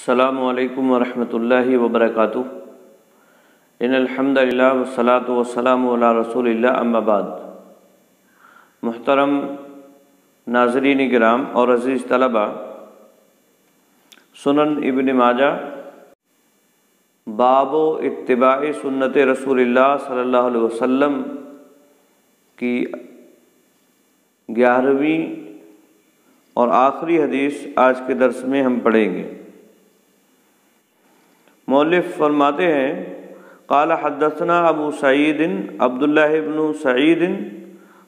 السلام علیکم ورحمۃ اللہ وبرکاتہ۔ ان الحمد للہ والصلاۃ والسلام علی رسول اللہ، اما بعد۔ محترم ناظرین کرام اور عزیز طلبہ، سنن ابن ماجہ باب اتباع سنت رسول اللہ صلی اللہ علیہ وسلم کی 11ویں اور آخری حدیث آج کے درس میں ہم پڑھیں گے۔ مؤلف فرماتے ہیں، قال حدثنا ابو سعید عبداللہ بن سعید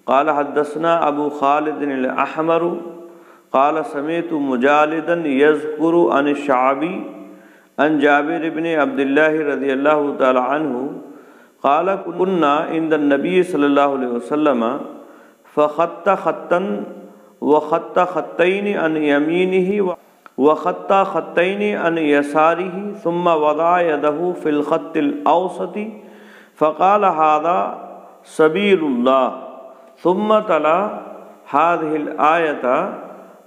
قال حدثنا ابو خالد الاحمر قال سمعت مجالدا يذكر عن الشعبي عن جابر بن عبد الله رضي الله تعالى عنه قال كنا عند النبي صلى الله عليه وسلم فخط خطا وخط خطين عن يمينه وخط خطين عن يساره ثم وضع يده في الخط الأوسط فقال هذا سبيل الله ثم تلا هذه الآية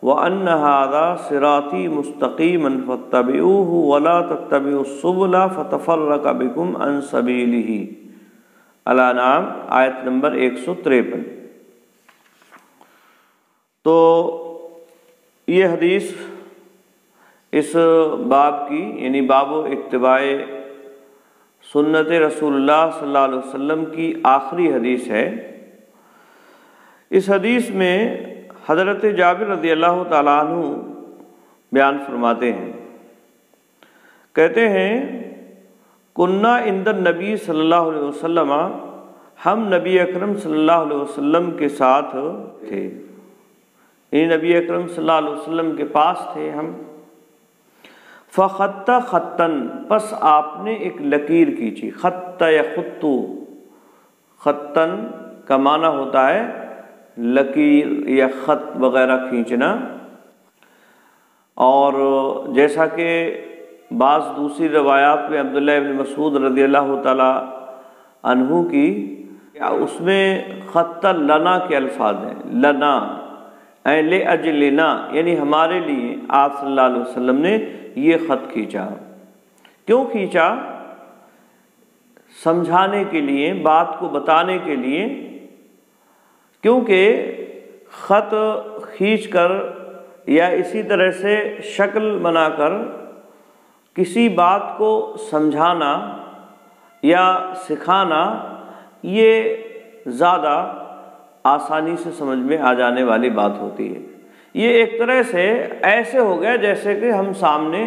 وأن هذا صراطي مستقيما فاتبعوه ولا تتبعوا السبل فتفرق بكم عن سبيله۔ الانعام آیت نمبر 153۔ تو یہ حدیث اس باب کی یعنی باب اتباع سنت رسول اللہ صلی اللہ علیہ وسلم کی آخری حدیث ہے۔ اس حدیث میں حضرت جابر رضی اللہ تعالیٰ عنہ بیان فرماتے ہیں، کہتے ہیں کنا عند النبی صلی اللہ علیہ وسلم، ہم نبی اکرم صلی اللہ علیہ وسلم کے ساتھ تھے، یعنی نبی اکرم صلی اللہ علیہ وسلم کے پاس تھے ہم۔ فخط خطن، پس آپ نے ایک لکیر کھینچی۔ خط یخط، خطن کا معنی ہوتا ہے لکیر یا خط وغیرہ کھینچنا، اور جیسا کہ بعض دوسری روایات میں عبداللہ ابن مسعود رضی اللہ تعالی عنہ کی، اس میں خط لنا کے الفاظ ہیں، لنا اے لأجلنا، یعنی ہمارے لیے آپ صلی اللہ علیہ وسلم نے یہ خط کھینچا۔ کیوں کھینچا؟ سمجھانے کے لیے، بات کو بتانے کے لیے، کیونکہ خط کھینچ کر یا اسی طرح سے شکل بنا کر کسی بات کو سمجھانا یا سکھانا، یہ زیادہ آسانی سے سمجھ میں آ جانے والی بات ہوتی ہے۔ یہ ایک طرح سے ایسے ہو گیا جیسے کہ ہم سامنے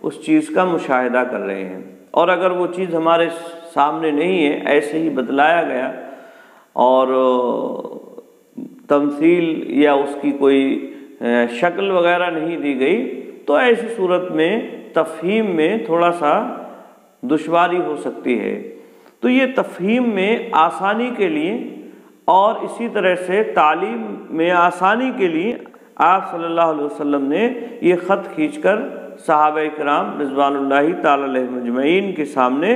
اس چیز کا مشاہدہ کر رہے ہیں، اور اگر وہ چیز ہمارے سامنے نہیں ہے، ایسے ہی بتلایا گیا اور تمثیل یا اس کی کوئی شکل وغیرہ نہیں دی گئی، تو ایسی صورت میں تفہیم میں تھوڑا سا دشواری ہو سکتی ہے۔ تو یہ تفہیم میں آسانی کے لیے اور اسی طرح سے تعلیم میں آسانی کے لیے آپ صلی اللہ علیہ وسلم نے یہ خط کھینچ کر صحابہ کرام رضوان اللہ تعالی علیہم اجمعین کے سامنے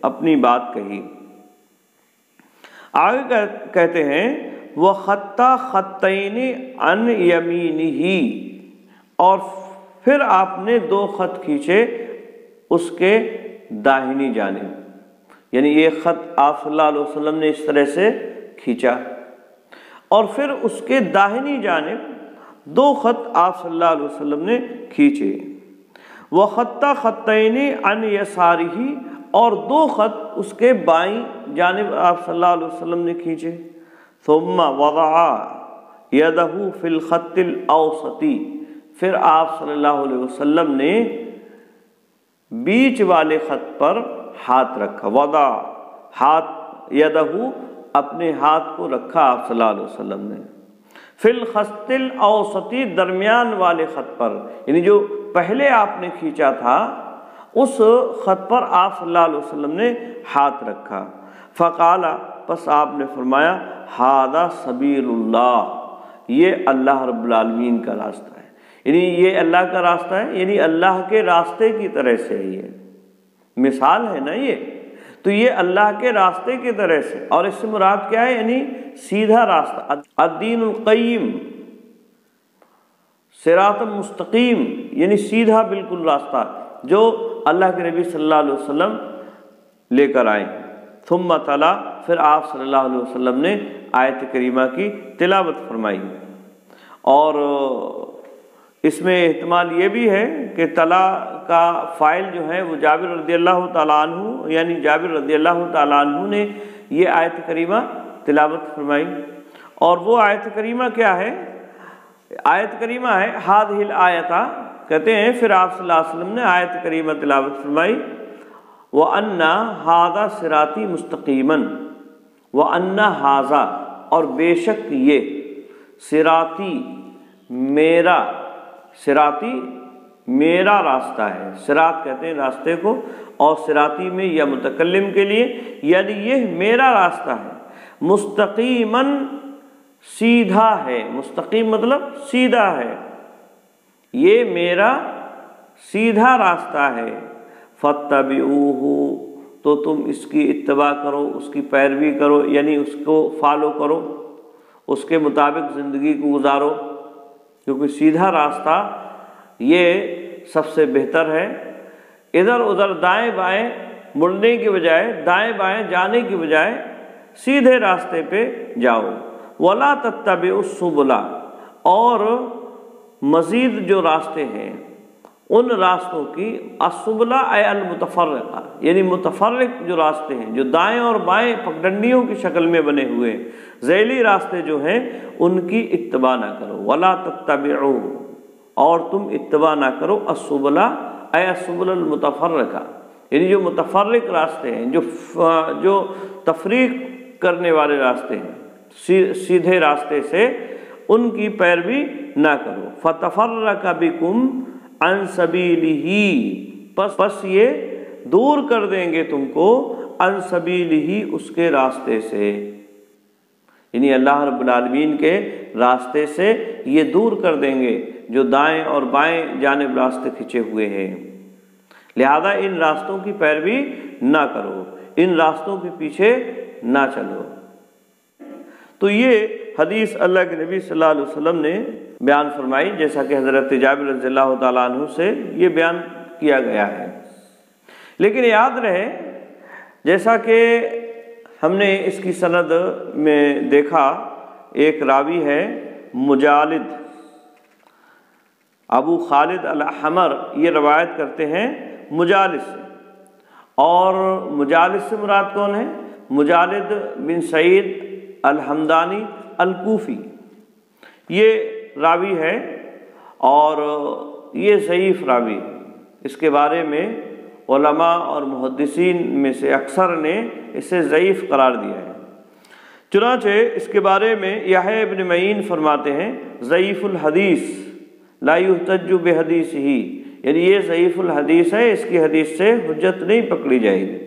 اپنی بات کہی۔ آگے کہتے ہیں وَخَطَّ خَطَّيْنِ عَنْ يَمِينِهِ، اور پھر آپ نے 2 خط کھینچے اس کے داہنی جانب، یعنی یہ خط آپ صلی اللہ علیہ وسلم نے اس طرح سے کھینچا، اور پھر اس کے داہنی جانب 2 خط آپ صلی اللہ علیہ وسلم نے کھینچے۔ وَخَطَّ خَطَّيْنِ عَنْ يَسَارِهِ، اور 2 خط اس کے بائیں جانب آپ صلی اللہ علیہ وسلم نے کھینچے۔ ثُمَّ وَضَعَ يَدَهُ فِي الْخَطِّ الْأَوْسَطِ، پھر آپ صلی اللہ علیہ وسلم نے بیچ والے خط پر ہاتھ رکھا۔ وضع، ہاتھ، یدہو، اپنے ہاتھ کو رکھا آپ صلی اللہ علیہ وسلم نے، فی الخط الاوسطی، درمیان والے خط پر، یعنی جو پہلے آپ نے کھینچا تھا اس خط پر آپ صلی اللہ علیہ وسلم نے ہاتھ رکھا۔ فقال، پس آپ نے فرمایا، ھذا سبیل اللہ، یہ اللہ رب العالمین کا راستہ ہے، یعنی یہ اللہ کا راستہ ہے، یعنی اللہ کے راستے کی طرح سے ہے، یہ مثال ہے نا یہ، تو یہ اللہ کے راستے کی طرح سے، اور اس سے مراد کیا ہے؟ یعنی سیدھا راستہ، الدین القیم، صراط مستقیم، یعنی سیدھا بالکل راستہ، جو اللہ کے نبی صلی اللہ علیہ وسلم لے کر آئے۔ ثم تلا، پھر آپ صلی اللہ علیہ وسلم نے آیت کریمہ کی تلاوت فرمائی۔ اور اس میں احتمال یہ بھی ہے کہ تلا کا فاعل جو ہے وہ جابر رضی اللہ تعالیٰ عنہ، یعنی جابر رضی اللہ تعالیٰ عنہ نے یہ آیت کریمہ تلاوت فرمائی۔ اور وہ آیت کریمہ کیا ہے؟ آیت کریمہ ہے ہذہ الآیۃ، کہتے ہیں پھر آپ صلی اللہ علیہ وسلم نے آیت کریمہ تلاوت فرمائی، وَأَنَّ هَذَا صِرَاطِي مُسْتَقِيمًا، وَأَنَّ هَذَا، اور بے شک یہ، صراطی میرا، صراطی میرا راستہ ہے، صراط کہتے ہیں راستے کو، اور صراطی میں یا متکلم کے لیے، یعنی یہ میرا راستہ ہے، مستقیماً سیدھا ہے، مستقیم مطلب سیدھا ہے، یہ میرا سیدھا راستہ ہے، فَاتَّبِعُوهُ، تو تم اس کی اتباع کرو، اس کی پیروی کرو، یعنی اس کو فالو کرو، اس کے مطابق زندگی کو گزارو، کیونکہ سیدھا راستہ یہ سب سے بہتر ہے۔ ادھر ادھر دائیں بائیں مڑنے کی بجائے، دائیں بائیں جانے کی بجائے سیدھے راستے پہ جاؤ۔ وَلَا تَتَّبِعُوا السُّبُلَ، اور مزید جو راستے ہیں ان راستوں کی، السبلہ اے المتفرقہ، یعنی متفرق جو راستے ہیں، جو دائیں اور بائیں پگڈنڈیوں کی شکل میں بنے ہوئے ذیلی راستے جو ہیں، ان کی اتباع نہ کرو۔ وَلَا تَتَّبِعُوا، اور تم اتباع نہ کرو، السبلہ اے السبل المتفرقہ، یعنی جو متفرق راستے ہیں، جو تفریق کرنے والے راستے ہیں، سیدھے راستے سے ان کی پیروی نہ کرو۔ فَتَفَرَّقَ بِكُمْ عن سبیلہ، پس یہ دور کر دیں گے تم کو، عن سبیلہ، اس کے راستے سے، یعنی اللہ رب العالمین کے راستے سے یہ دور کر دیں گے جو دائیں اور بائیں جانب راستے کھنچے ہوئے ہیں۔ لہذا ان راستوں کی پیروی نہ کرو، ان راستوں کے پیچھے نہ چلو۔ تو یہ حدیث اللہ کے نبی صلی اللہ علیہ وسلم نے بیان فرمائی، جیسا کہ حضرت جابر رضی اللہ تعالیٰ عنہ سے یہ بیان کیا گیا ہے۔ لیکن یاد رہے، جیسا کہ ہم نے اس کی سند میں دیکھا، ایک راوی ہے مجالد، ابو خالد الاحمر، یہ روایت کرتے ہیں مجالد سے، اور مجالد سے مراد کون ہے؟ مجالد بن سعید الحمدانی الکوفی، یہ راوی ہے، اور یہ ضعیف راوی، اس کے بارے میں علماء اور محدثین میں سے اکثر نے اسے ضعیف قرار دیا ہے۔ چنانچہ اس کے بارے میں یحییٰ ابن معین فرماتے ہیں، ضعیف الحدیث لا یحتج بحدیثہ، یعنی یہ ضعیف الحدیث ہے، اس کی حدیث سے حجت نہیں پکڑی جائے گی۔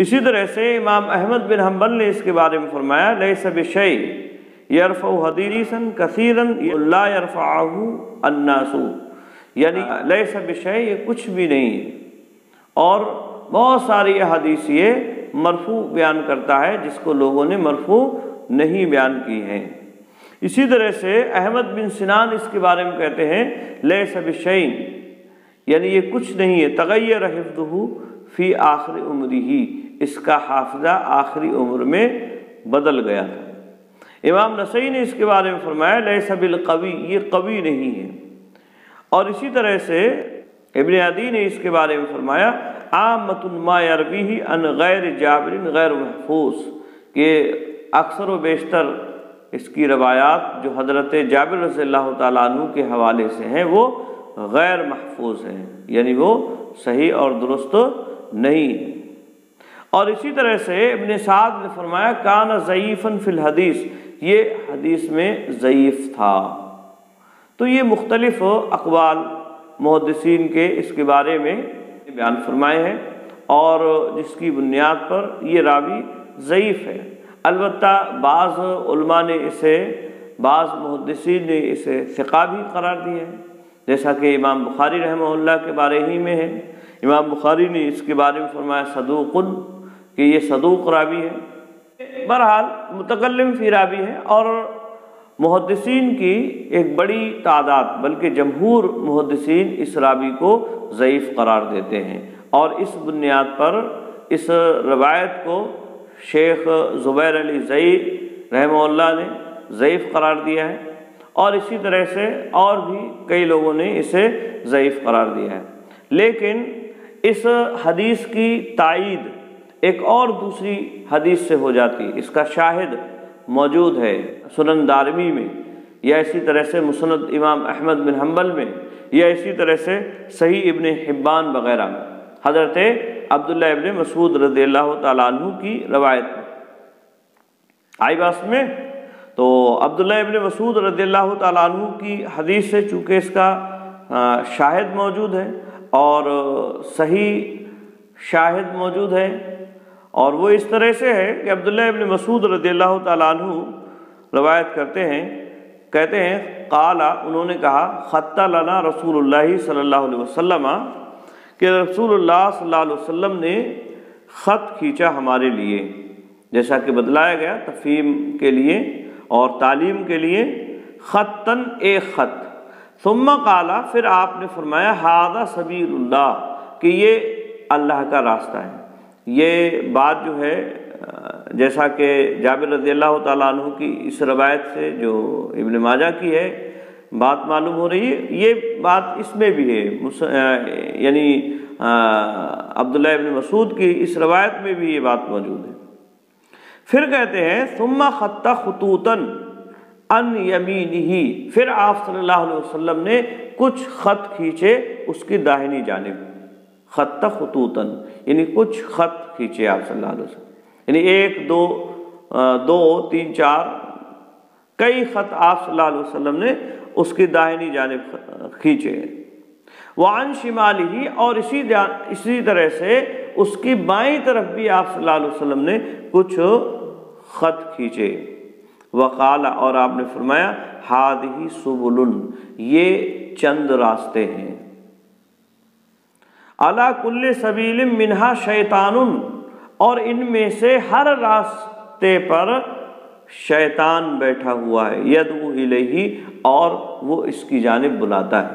اسی طرح سے امام احمد بن حنبل نے اس کے بارے میں فرمایا، لیس بشیء یرفع حدیثا کثیرا لا یرفعہ الناس، یعنی لیس بشیء، یہ کچھ بھی نہیں ہے، اور بہت ساری احادیث یہ مرفوع بیان کرتا ہے جس کو لوگوں نے مرفوع نہیں بیان کی ہیں۔ اسی طرح سے احمد بن سنان اس کے بارے میں کہتے ہیں، لیس بشیء، یعنی یہ کچھ نہیں ہے، تغیر حفظہ فی آخر عمرہ، اس کا حافظہ آخری عمر میں بدل گیا تھا۔ امام نسائی نے اس کے بارے میں فرمایا، لیس بالقوی، یہ قوی نہیں ہے۔ اور اسی طرح سے ابن عدی نے اس کے بارے میں فرمایا، عامۃ ما یرویہ عن غیر جابر غیر محفوظ، کہ اکثر و بیشتر اس کی روایات جو حضرت جابر رضی اللہ تعالیٰ عنہ کے حوالے سے ہیں وہ غیر محفوظ ہیں، یعنی وہ صحیح اور درست نہیں ہے۔ اور اسی طرح سے ابن سعد نے فرمایا، کان ضعیفا فی الحدیث، یہ حدیث میں ضعیف تھا۔ تو یہ مختلف اقوال محدثین کے اس کے بارے میں بیان فرمائے ہیں، اور جس کی بنیاد پر یہ راوی ضعیف ہے۔ البتہ بعض علماء نے اسے، بعض محدثین نے اسے ثقہ بھی قرار دیا ہے، جیسا کہ امام بخاری رحمہ اللہ کے بارے ہی میں ہے۔ امام بخاری نے اس کے بارے میں فرمایا صدوق، کہ یہ صدوق راوی ہے۔ بہرحال متکلم فی راوی ہے، اور محدثین کی ایک بڑی تعداد بلکہ جمہور محدثین اس راوی کو ضعیف قرار دیتے ہیں، اور اس بنیاد پر اس روایت کو شیخ زبیر علی زئی رحمہ اللہ نے ضعیف قرار دیا ہے، اور اسی طرح سے اور بھی کئی لوگوں نے اسے ضعیف قرار دیا ہے۔ لیکن اس حدیث کی تائید ایک اور دوسری حدیث سے ہو جاتی ہے، اس کا شاہد موجود ہے سنن دارمی میں، یا اسی طرح سے مسند امام احمد بن حنبل میں، یا اسی طرح سے صحیح ابن حبان وغیرہ میں، حضرت عبداللہ ابن مسعود رضی اللہ تعالیٰ عنہ کی روایت میں آئی بات میں۔ تو عبداللہ ابن مسعود رضی اللہ تعالیٰ عنہ کی حدیث سے چونکہ اس کا شاہد موجود ہے اور صحیح شاہد موجود ہے، اور وہ اس طرح سے ہے کہ عبداللہ ابن مسعود رضی اللہ تعالیٰ عنہ روایت کرتے ہیں، کہتے ہیں قال، انہوں نے کہا خط لنا رسول اللہ صلی اللہ علیہ وسلم، کہ رسول اللہ صلی اللہ علیہ وسلم نے خط کھینچا ہمارے لیے، جیسا کہ بتلایا گیا تفہیم کے لیے اور تعلیم کے لیے، خطاً ایک خط، ثم قال، پھر آپ نے فرمایا ھذا سبیل اللہ، کہ یہ اللہ کا راستہ ہے۔ یہ بات جو ہے جیسا کہ جابر رضی اللہ تعالیٰ عنہ کی اس روایت سے جو ابن ماجہ کی ہے بات معلوم ہو رہی ہے، یہ بات اس میں بھی ہے، یعنی عبداللہ ابن مسعود کی اس روایت میں بھی یہ بات موجود ہے۔ پھر کہتے ہیں ثم خط خطوطا عن یمینہ، پھر آپ صلی اللہ علیہ وسلم نے کچھ خط کھینچے اس کی داہنی جانب، خط خطوطا یعنی کچھ خط کھینچے آپ صلی اللہ علیہ وسلم، یعنی ایک دو تین چار کئی خط آپ صلی اللہ علیہ وسلم نے اس کی داہنی جانب کھینچے۔ وعن شمالہ، اور اسی طرح سے اس کی بائیں طرف بھی آپ صلی اللہ علیہ وسلم نے کچھ خط کھینچے۔ وقال، اور آپ نے فرمایا ھذہ سبل، یہ چند راستے ہیں، علی کل سبیل منہا شیطان، اور ان میں سے ہر راستے پر شیطان بیٹھا ہوا ہے، یدعو الیہ، اور وہ اس کی جانب بلاتا ہے،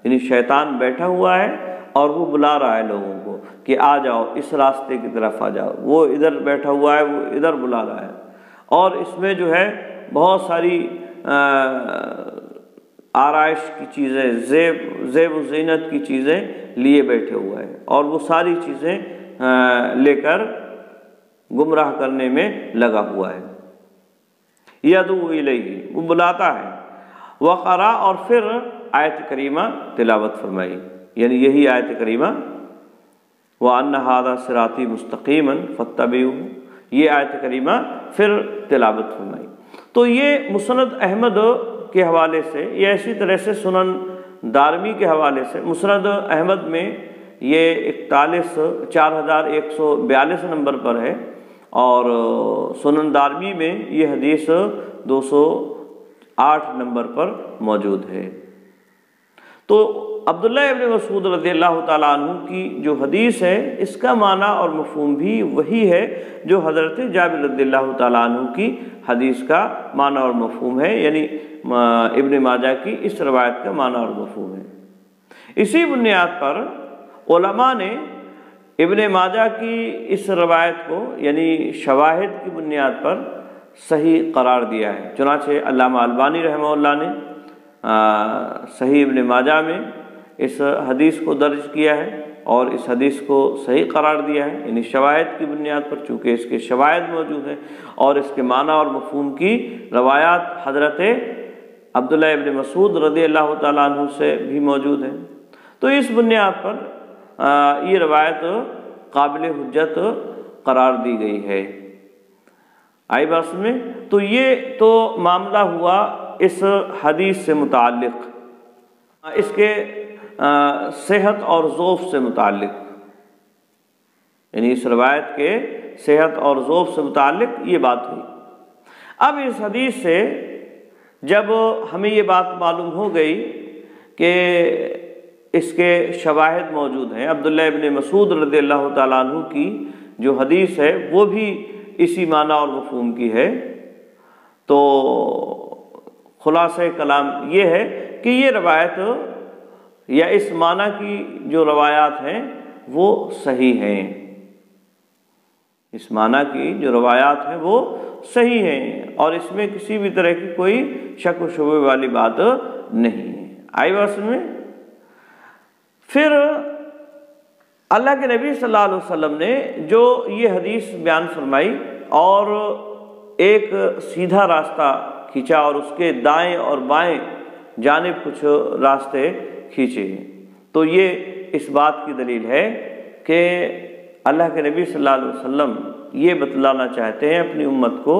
یعنی شیطان بیٹھا ہوا ہے اور وہ بلا رہا ہے لوگوں کو کہ آ جاؤ اس راستے کی طرف آ جاؤ، وہ ادھر بیٹھا ہوا ہے، وہ ادھر بلا رہا ہے، اور اس میں جو ہے بہت ساری آرائش کی چیزیں، زیب و زینت کی چیزیں لیے بیٹھے ہوا ہے، اور وہ ساری چیزیں لے کر گمراہ کرنے میں لگا ہوا ہے۔ یدعو الیہ، وہ بلاتا ہے۔ وقرا، اور پھر آیت کریمہ تلاوت فرمائی، یعنی یہی آیت کریمہ وَأَنَّ هَذَا صِرَاطِي مُسْتَقِيمًا فَاتَّبِعُوهُ، یہ آیت کریمہ پھر تلاوت فرمائی۔ تو یہ مسند احمد کے حوالے سے، یا اسی طرح سے سنن دارمی کے حوالے سے، مسند احمد میں یہ 4142 نمبر پر ہے، اور سنن دارمی میں یہ حدیث 208 نمبر پر موجود ہے۔ تو عبداللہ ابن مسعود رضی اللہ تعالیٰ عنہ کی جو حدیث ہے، اس کا معنی اور مفہوم بھی وہی ہے جو حضرت جابر رضی اللہ تعالیٰ عنہ کی حدیث کا معنی اور مفہوم ہے، یعنی ابن ماجہ کی اس روایت کا معنی اور مفہوم ہے۔ اسی بنیاد پر علماء نے ابن ماجہ کی اس روایت کو، یعنی شواہد کی بنیاد پر صحیح قرار دیا ہے۔ چنانچہ علامہ البانی رحمہ اللہ نے صحیح ابن ماجہ میں اس حدیث کو درج کیا ہے اور اس حدیث کو صحیح قرار دیا ہے، یعنی شواہد کی بنیاد پر، چونکہ اس کے شواہد موجود ہیں اور اس کے معنی اور مفہوم کی روایات حضرت عبداللہ ابن مسعود رضی اللہ تعالیٰ عنہ سے بھی موجود ہیں، تو اس بنیاد پر یہ روایت قابل حجت قرار دی گئی ہے۔ آئی بات میں؟ تو یہ تو معاملہ ہوا اس حدیث سے متعلق، اس کے صحت اور ضعف سے متعلق، یعنی اس روایت کے صحت اور ضعف سے متعلق یہ بات ہوئی۔ اب اس حدیث سے جب ہمیں یہ بات معلوم ہو گئی کہ اس کے شواہد موجود ہیں، عبداللہ ابن مسعود رضی اللہ تعالیٰ عنہ کی جو حدیث ہے وہ بھی اسی معنی اور مفہوم کی ہے، تو خلاصہ کلام یہ ہے کہ یہ روایت یا اس معنی کی جو روایات ہیں وہ صحیح ہیں، اس معنی کی جو روایات ہیں وہ صحیح ہیں، اور اس میں کسی بھی طرح کی کوئی شک و شبہ والی بات نہیں ہے۔ آئی بات میں پھر اللہ کے نبی صلی اللہ علیہ وسلم نے جو یہ حدیث بیان فرمائی اور ایک سیدھا راستہ کھینچا اور اس کے دائیں اور بائیں جانب کچھ راستے کھینچے، تو یہ اس بات کی دلیل ہے کہ اللہ کے نبی صلی اللہ علیہ وسلم یہ بتلانا چاہتے ہیں اپنی امت کو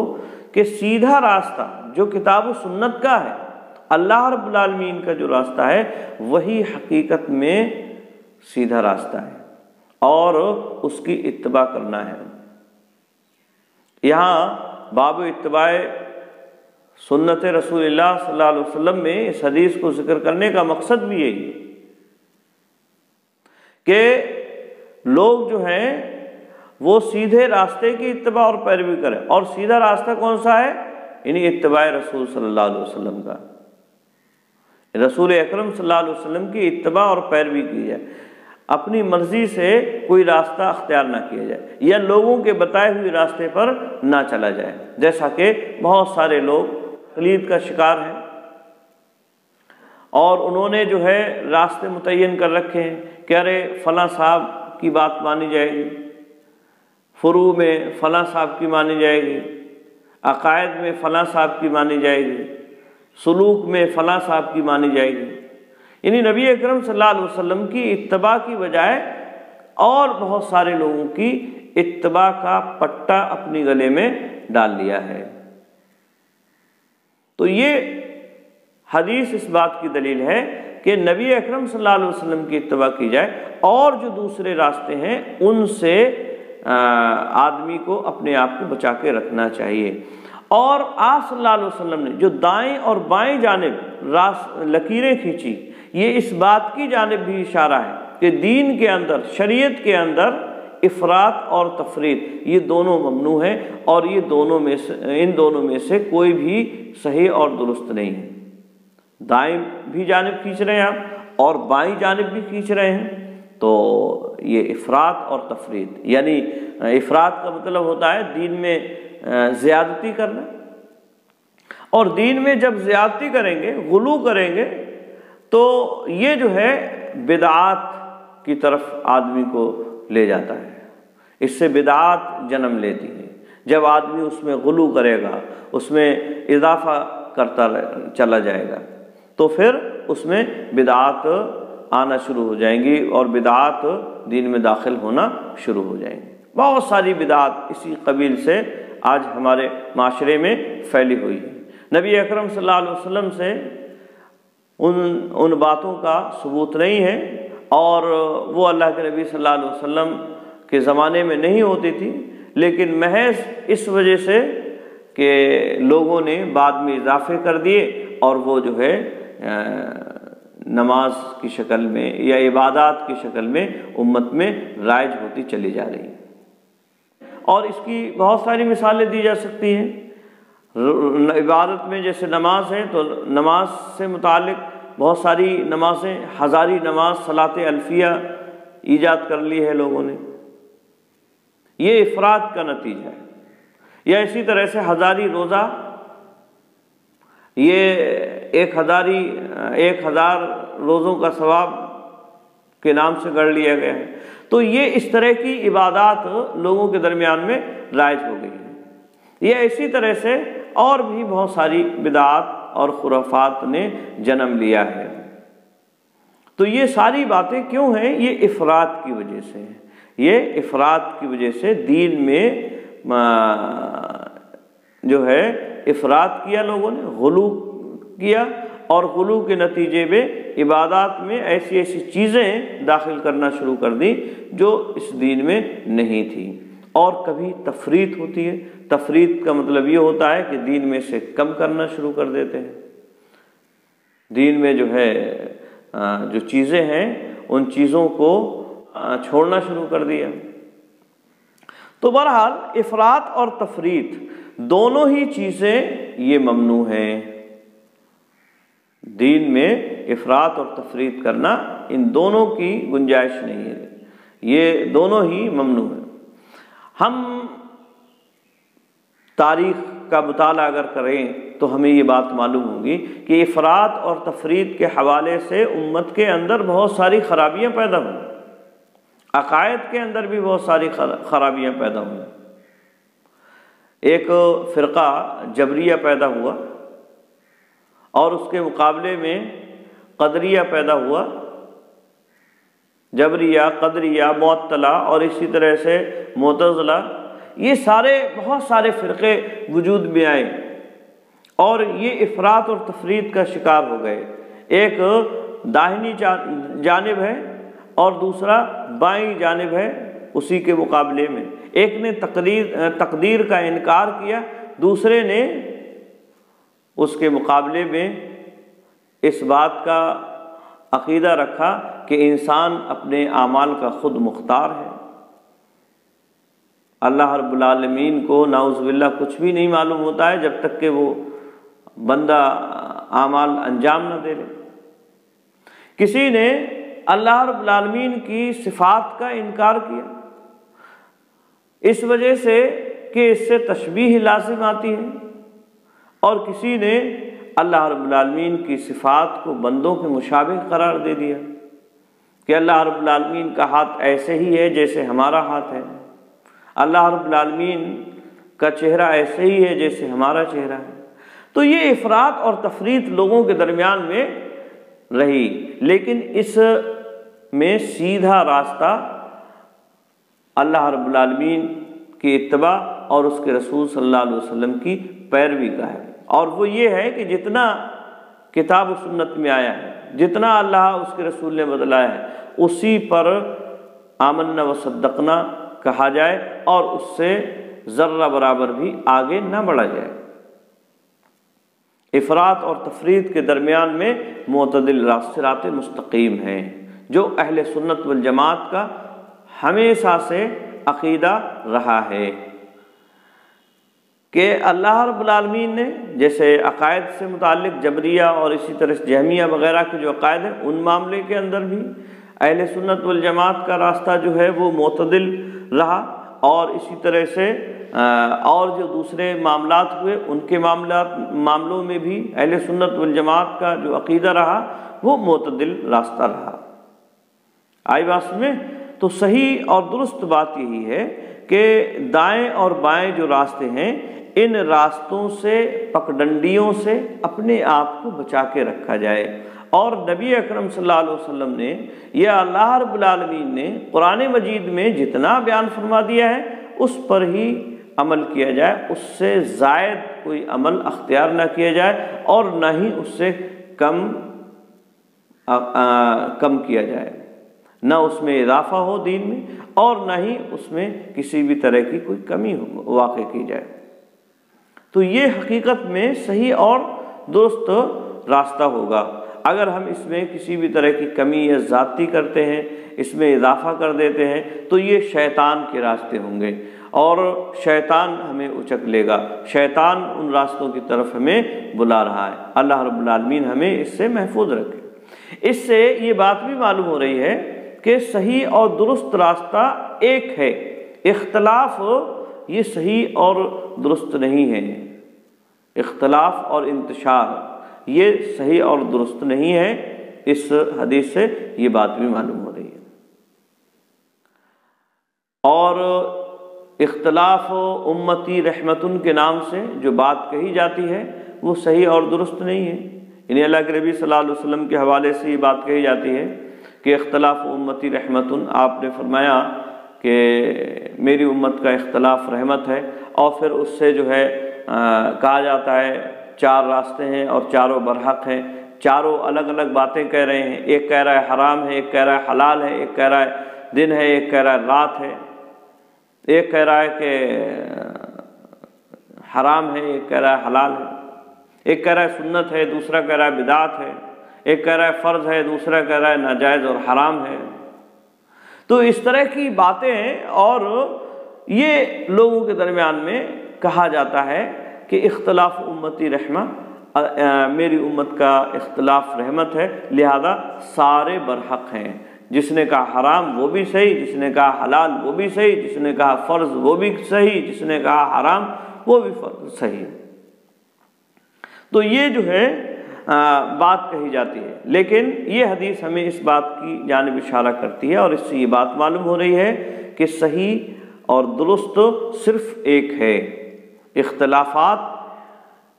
کہ سیدھا راستہ جو کتاب و سنت کا ہے، اللہ رب العالمین کا جو راستہ ہے وہی حقیقت میں سیدھا راستہ ہے اور اس کی اتباع کرنا ہے۔ یہاں باب اتباع سنت رسول اللہ صلی اللہ علیہ وسلم میں اس حدیث کو ذکر کرنے کا مقصد بھی یہی ہے کہ لوگ جو ہیں وہ سیدھے راستے کی اتباع اور پیروی کریں، اور سیدھا راستہ کون سا ہے؟ یعنی اتباع رسول صلی اللہ علیہ وسلم کا، رسول اکرم صلی اللہ علیہ وسلم کی اتباع اور پیروی کی جائے، اپنی مرضی سے کوئی راستہ اختیار نہ کیا جائے یا لوگوں کے بتائے ہوئے راستے پر نہ چلا جائے، جیسا کہ بہت سارے لوگ تقلید کا شکار ہیں اور انہوں نے جو ہے راستے متعین کر رکھے ہیں کہ ارے فلاں صاحب کی بات مانی جائے گی، فروع میں فلاں صاحب کی مانی جائے گی، عقائد میں فلاں صاحب کی مانی جائے گی، سلوک میں فلاں صاحب کی مانی جائے گی۔ یعنی نبی اکرم صلی اللہ علیہ وسلم کی اتباع کی بجائے اور بہت سارے لوگوں کی اتباع کا پٹا اپنی گلے میں ڈال لیا ہے۔ تو یہ حدیث اس بات کی دلیل ہے کہ نبی اکرم صلی اللہ علیہ وسلم کی اتباع کی جائے، اور جو دوسرے راستے ہیں ان سے آدمی کو اپنے آپ کو بچا کے رکھنا چاہیے۔ اور آپ صلی اللہ علیہ وسلم نے جو دائیں اور بائیں جانب لکیریں کھینچی، یہ اس بات کی جانب بھی اشارہ ہے کہ دین کے اندر، شریعت کے اندر افراط اور تفریط یہ دونوں ممنوع ہیں، اور یہ ان دونوں میں سے کوئی بھی صحیح اور درست نہیں ہے۔ دائیں بھی جانب کھینچ رہے ہیں آپ اور بائیں جانب بھی کھینچ رہے ہیں، تو یہ افراط اور تفریط، یعنی افراط کا مطلب ہوتا ہے دین میں زیادتی کرنا، اور دین میں جب زیادتی کریں گے، غلو کریں گے، تو یہ جو ہے بدعات کی طرف آدمی کو لے جاتا ہے، اس سے بدعات جنم لیتی ہے۔ جب آدمی اس میں غلو کرے گا، اس میں اضافہ کرتا چلا جائے گا، تو پھر اس میں بدعات آنا شروع ہو جائیں گی اور بدعات دین میں داخل ہونا شروع ہو جائیں گی۔ بہت ساری بدعات اسی قبیل سے آج ہمارے معاشرے میں پھیلی ہوئی ہے۔ نبی اکرم صلی اللہ علیہ وسلم سے ان باتوں کا ثبوت نہیں ہے، اور وہ اللہ کے نبی صلی اللہ علیہ وسلم کے زمانے میں نہیں ہوتی تھی، لیکن محض اس وجہ سے کہ لوگوں نے بعد میں اضافے کر دیے اور وہ جو ہے نماز کی شکل میں یا عبادات کی شکل میں امت میں رائج ہوتی چلی جا رہی ہے۔ اور اس کی بہت ساری مثالیں دی جا سکتی ہیں۔ عبادت میں جیسے نماز ہے، تو نماز سے متعلق بہت ساری نمازیں، ہزاری نماز، صلاۃ الفیہ ایجاد کر لی ہے لوگوں نے، یہ افراط کا نتیجہ ہے۔ یا اسی طرح سے ہزاری روزہ، یہ 1000 روزوں کا ثواب کے نام سے گڑھ لیا گیا ہے۔ تو یہ اس طرح کی عبادات لوگوں کے درمیان میں رائج ہو گئی ہے۔ یہ اسی طرح سے اور بھی بہت ساری بدعات اور خرافات نے جنم لیا ہے۔ تو یہ ساری باتیں کیوں ہیں؟ یہ افراط کی وجہ سے ہیں۔ یہ افراط کی وجہ سے دین میں جو ہے افراط کیا، لوگوں نے غلو کیا، اور غلو کے نتیجے میں عبادات میں ایسی ایسی چیزیں داخل کرنا شروع کر دی جو اس دین میں نہیں تھی۔ اور کبھی تفریط ہوتی ہے۔ تفریط کا مطلب یہ ہوتا ہے کہ دین میں سے کم کرنا شروع کر دیتے ہیں، دین میں جو ہے جو چیزیں ہیں ان چیزوں کو چھوڑنا شروع کر دیا۔ تو بہرحال افراط اور تفریط دونوں ہی چیزیں یہ ممنوع ہیں، دین میں افراط اور تفریط کرنا، ان دونوں کی گنجائش نہیں ہے، یہ دونوں ہی ممنوع ہیں۔ ہم تاریخ کا مطالعہ اگر کریں تو ہمیں یہ بات معلوم ہوگی کہ افراط اور تفریط کے حوالے سے امت کے اندر بہت ساری خرابیاں پیدا ہوئیں، عقائد کے اندر بھی بہت ساری خرابیاں پیدا ہوئیں۔ ایک فرقہ جبریہ پیدا ہوا اور اس کے مقابلے میں قدریہ پیدا ہوا، جبریہ، قدریہ، معطلہ اور اسی طرح سے معتزلہ، یہ سارے بہت سارے فرقے وجود میں آئے اور یہ افراط اور تفریط کا شکار ہو گئے۔ ایک داہنی جانب ہے اور دوسرا بائیں جانب ہے، اسی کے مقابلے میں ایک نے تقدیر کا انکار کیا، دوسرے نے اس کے مقابلے میں اس بات کا عقیدہ رکھا کہ انسان اپنے اعمال کا خود مختار ہے۔ اللہ رب العالمین کو نعوذ باللہ کچھ بھی نہیں معلوم ہوتا ہے جب تک کہ وہ بندہ اعمال انجام نہ دے لے۔ کسی نے اللہ رب العالمین کی صفات کا انکار کیا اس وجہ سے کہ اس سے تشبیہ لازم آتی ہے، اور کسی نے اللہ رب العالمین کی صفات کو بندوں کے مشابہ قرار دے دیا کہ اللہ رب العالمین کا ہاتھ ایسے ہی ہے جیسے ہمارا ہاتھ ہے، اللہ رب العالمین کا چہرہ ایسے ہی ہے جیسے ہمارا چہرہ ہے۔ تو یہ افراط اور تفریط لوگوں کے درمیان میں رہی، لیکن اس میں سیدھا راستہ اللہ رب العالمین کی اتباع اور اس کے رسول صلی اللہ علیہ وسلم کی پیروی کا ہے، اور وہ یہ ہے کہ جتنا کتاب و سنت میں آیا ہے، جتنا اللہ اس کے رسول نے بتلایا ہے، اسی پر آمنا و صدقنا کہا جائے اور اس سے ذرہ برابر بھی آگے نہ بڑھا جائے۔ افراط اور تفریط کے درمیان میں معتدل صراط مستقیم ہے، جو اہل سنت والجماعت کا ہمیشہ سے عقیدہ رہا ہے کہ اللہ رب العالمین نے جیسے عقائد سے متعلق جبریہ اور اسی طرح جہمیہ وغیرہ کے جو عقائد ہیں، ان معاملے کے اندر بھی اہل سنت والجماعت کا راستہ جو ہے وہ معتدل رہا، اور اسی طرح سے اور جو دوسرے معاملات ہوئے ان کے معاملوں میں بھی اہل سنت والجماعت کا جو عقیدہ رہا وہ معتدل راستہ رہا۔ آئی بات میں تو صحیح اور درست بات یہی ہے کہ دائیں اور بائیں جو راستے ہیں، ان راستوں سے پگڈنڈیوں سے اپنے آپ کو بچا کے رکھا جائے، اور نبی اکرم صلی اللہ علیہ وسلم نے یا اللہ رب العالمین نے قرآن مجید میں جتنا بیان فرما دیا ہے اس پر ہی عمل کیا جائے، اس سے زائد کوئی عمل اختیار نہ کیا جائے اور نہ ہی اس سے کم کیا جائے، نہ اس میں اضافہ ہو دین میں اور نہ ہی اس میں کسی بھی طرح کی کوئی کمی واقع کی جائے۔ تو یہ حقیقت میں صحیح اور درست راستہ ہوگا۔ اگر ہم اس میں کسی بھی طرح کی کمی یا زیادتی کرتے ہیں، اس میں اضافہ کر دیتے ہیں، تو یہ شیطان کے راستے ہوں گے اور شیطان ہمیں اچک لے گا، شیطان ان راستوں کی طرف ہمیں بلا رہا ہے۔ اللہ رب العالمین ہمیں اس سے محفوظ رکھے۔ اس سے یہ بات بھی معلوم ہو رہی ہے کہ صحیح اور درست راستہ ایک ہے، اختلاف یہ صحیح اور درست نہیں ہے، اختلاف اور انتشار یہ صحیح اور درست نہیں ہے۔ اس حدیث سے یہ بات بھی معلوم ہو رہی ہے۔ اور اختلاف امتی رحمتن کے نام سے جو بات کہی جاتی ہے وہ صحیح اور درست نہیں ہے، یعنی اللہ کے نبی صلی اللہ علیہ وسلم کے حوالے سے یہ بات کہی جاتی ہے کہ اختلاف امتی رحمتن، آپ نے فرمایا کہ میری امت کا اختلاف رحمت ہے، اور پھر اس سے جو ہے کہا جاتا ہے چار راستے ہیں اور چاروں برحق ہیں، چاروں الگ الگ باتیں کہہ رہے ہیں، ایک کہہ رہا ہے حرام ہے، ایک کہہ رہا ہے حلال ہے، ایک کہہ رہا ہے دن ہے، ایک کہہ رہا ہے رات ہے، ایک کہہ رہا ہے کہ حرام ہے، ایک کہہ رہا ہے حلال ہے، ایک کہہ رہا ہے سنت ہے، دوسرا کہہ رہا ہے بدعت ہے، ایک کہہ رہا ہے فرض ہے، دوسرا کہہ رہا ہے ناجائز اور حرام ہے۔ تو اس طرح کی باتیں، اور یہ لوگوں کے درمیان میں کہا جاتا ہے کہ اختلاف امتی رحمہ، میری امت کا اختلاف رحمت ہے، لہذا سارے برحق ہیں۔ جس نے کہا حرام وہ بھی صحیح، جس نے کہا حلال وہ بھی صحیح، جس نے کہا فرض وہ بھی صحیح، جس نے کہا حرام وہ بھی صحیح۔ تو یہ جو ہے بات کہی جاتی ہے، لیکن یہ حدیث ہمیں اس بات کی جانب اشارہ کرتی ہے، اور اس سے یہ بات معلوم ہو رہی ہے کہ صحیح اور درست صرف ایک ہے۔ اختلافات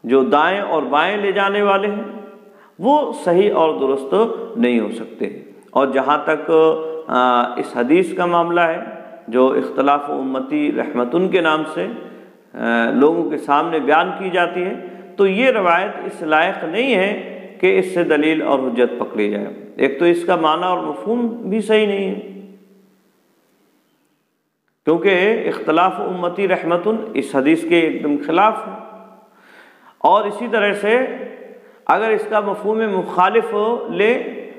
جو دائیں اور بائیں لے جانے والے ہیں وہ صحیح اور درست نہیں ہو سکتے۔ اور جہاں تک اس حدیث کا معاملہ ہے جو اختلاف امتی رحمتن کے نام سے لوگوں کے سامنے بیان کی جاتی ہے، تو یہ روایت اس لائق نہیں ہے کہ اس سے دلیل اور حجت پکڑی جائے۔ ایک تو اس کا معنی اور مفہوم بھی صحیح نہیں ہے، کیونکہ اختلاف امتی رحمتن اس حدیث کے ایک دم خلاف ہے۔ اور اسی طرح سے اگر اس کا مفہوم مخالف لے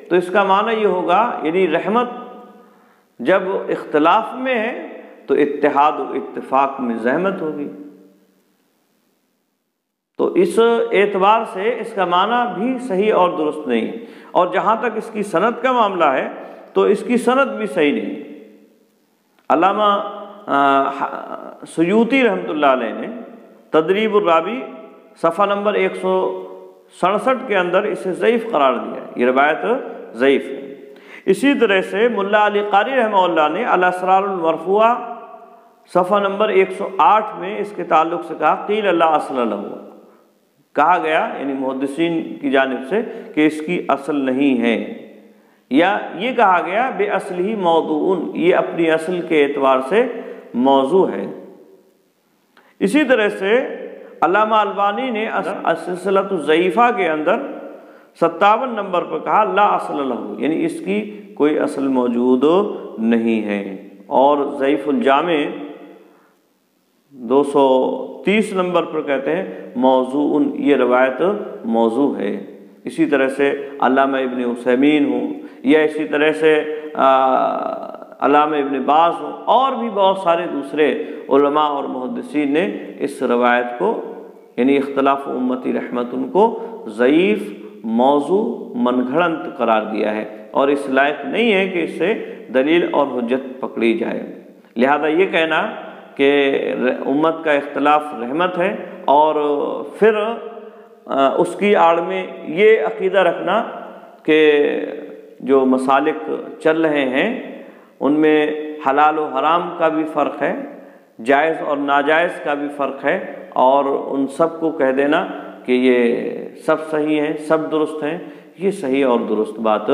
تو اس کا معنی یہ ہوگا، یعنی رحمت جب اختلاف میں ہے تو اتحاد و اتفاق میں زحمت ہوگی۔ تو اس اعتبار سے اس کا معنی بھی صحیح اور درست نہیں۔ اور جہاں تک اس کی سند کا معاملہ ہے تو اس کی سند بھی صحیح نہیں۔ علامہ سیوطی رحمۃ اللہ علیہ نے تدریب الراوی صفحہ نمبر 167 کے اندر اسے ضعیف قرار دیا ہے، یہ روایت ضعیف ہے۔ اسی طرح سے ملا علی قاری رحمہ اللہ نے الاسرار المرفوعہ صفحہ نمبر 108 میں اس کے تعلق سے کہا قیل لا اصل لہ، کہا گیا یعنی محدثین کی جانب سے کہ اس کی اصل نہیں ہے، یا یہ کہا گیا بے اصلہ موضوع، یہ اپنی اصل کے اعتبار سے موضوع ہے۔ اسی طرح سے علامہ البانی نے السلسلۃ الضعیفہ کے اندر 57 نمبر پر کہا لا اصل لہ، یعنی اس کی کوئی اصل موجود نہیں ہے۔ اور ضعیف الجامع 230 نمبر پر کہتے ہیں موضوع، یہ روایت موضوع ہے۔ اسی طرح سے علامہ ابن عثیمین ہوں، یا اسی طرح سے علامہ ابن باز ہوں، اور بھی بہت سارے دوسرے علماء اور محدثین نے اس روایت کو یعنی اختلاف امتی رحمتن کو ضعیف، موضوع، من گھڑنت قرار دیا ہے، اور اس لائق نہیں ہے کہ اس سے دلیل اور حجت پکڑی جائے۔ لہذا یہ کہنا کہ امت کا اختلاف رحمت ہے، اور پھر اس کی آڑ میں یہ عقیدہ رکھنا کہ جو مسالک چل رہے ہیں ان میں حلال و حرام کا بھی فرق ہے، جائز اور ناجائز کا بھی فرق ہے، اور ان سب کو کہہ دینا کہ یہ سب صحیح ہیں، سب درست ہیں، یہ صحیح اور درست بات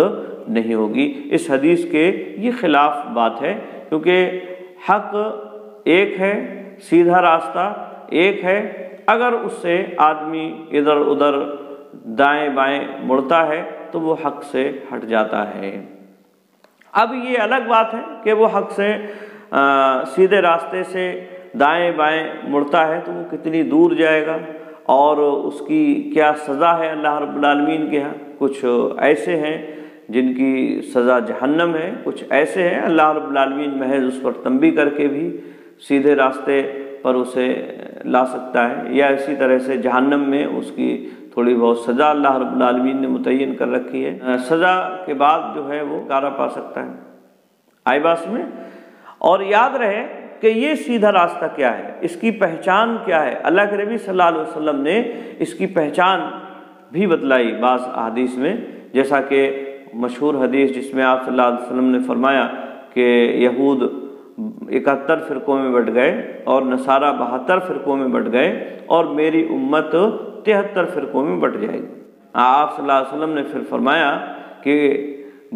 نہیں ہوگی۔ اس حدیث کے یہ خلاف بات ہے، کیونکہ حق ایک ہے، سیدھا راستہ ایک ہے، اگر اس سے آدمی ادھر ادھر دائیں بائیں مڑتا ہے تو وہ حق سے ہٹ جاتا ہے۔ اب یہ الگ بات ہے کہ وہ حق سے سیدھے راستے سے دائیں بائیں مڑتا ہے تو وہ کتنی دور جائے گا، اور اس کی کیا سزا ہے اللہ رب العالمین کے ہاں۔ کچھ ایسے ہیں جن کی سزا جہنم ہے، کچھ ایسے ہیں اللہ رب العالمین محض اس پر تنبیہ کر کے بھی سیدھے راستے پر اسے لا سکتا ہے، یا اسی طرح سے جہنم میں اس کی تھوڑی بہت سزا اللہ رب العالمین نے متعین کر رکھی ہے، سزا کے بعد جو ہے وہ کارا پا سکتا ہے۔ آئی بات میں؟ اور یاد رہے کہ یہ سیدھا راستہ کیا ہے، اس کی پہچان کیا ہے۔ اللہ کے نبی صلی اللہ علیہ وسلم نے اس کی پہچان بھی بتلائی بعض احادیث میں، جیسا کہ مشہور حدیث جس میں آپ صلی اللہ علیہ وسلم نے فرمایا کہ یہود 71 فرقوں میں بٹ گئے اور نصارہ 72 فرقوں میں بٹ گئے، اور میری امت 73 فرقوں میں بٹ جائے گی۔ آپ صلی اللہ علیہ وسلم نے پھر فرمایا کہ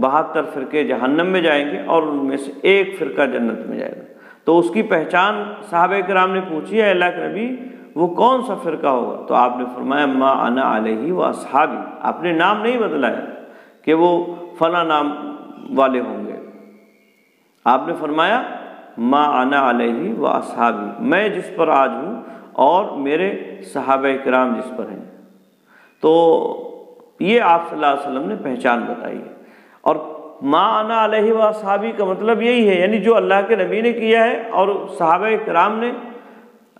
72 فرقے جہنم میں جائیں گے اور ان میں سے ایک فرقہ جنت میں جائے گا۔ تو اس کی پہچان صحابہ کرام نے پوچھی ہے اللہ کے نبی وہ کون سا فرقہ ہوگا؟ تو آپ نے فرمایا ما انا علیہ و اصحابی، آپ نے نام نہیں بدلایا کہ وہ فلاں نام والے ہوں گے، آپ نے فرمایا ما انا علیہ و اصحابی، میں جس پر آج ہوں اور میرے صحابہ کرام جس پر ہیں۔ تو یہ آپ صلی اللہ علیہ وسلم نے پہچان بتائی ہے۔ اور ما انا علیہ و اصحابی کا مطلب یہی ہے، یعنی جو اللہ کے نبی نے کیا ہے اور صحابہ کرام نے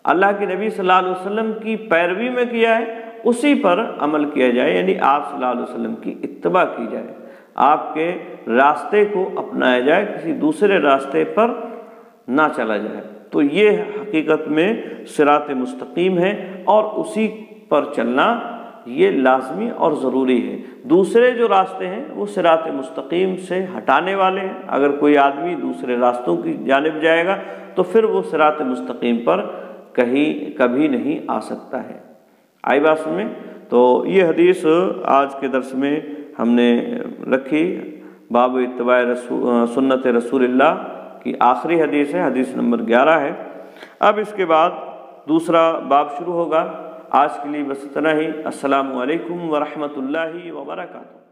اللہ کے نبی صلی اللہ علیہ وسلم کی پیروی میں کیا ہے، اسی پر عمل کیا جائے، یعنی آپ صلی اللہ علیہ وسلم کی اتباع کی جائے، آپ کے راستے کو اپنایا جائے، کسی دوسرے راستے پر نہ چلا جائے۔ تو یہ حقیقت میں صراط مستقیم ہے، اور اسی پر چلنا یہ لازمی اور ضروری ہے۔ دوسرے جو راستے ہیں وہ صراط مستقیم سے ہٹانے والے ہیں۔ اگر کوئی آدمی دوسرے راستوں کی جانب جائے گا تو پھر وہ صراط مستقیم پر کبھی نہیں آ سکتا ہے۔ آئی بات سمجھ میں؟ تو یہ حدیث آج کے درس میں ہم نے رکھی، باب اتباع سنت رسول اللہ کی آخری حدیث ہے، حدیث نمبر 11 ہے۔ اب اس کے بعد دوسرا باب شروع ہوگا۔ آج کے لیے بس اتنا ہی۔ السلام علیکم ورحمۃ اللہ وبرکاتہ۔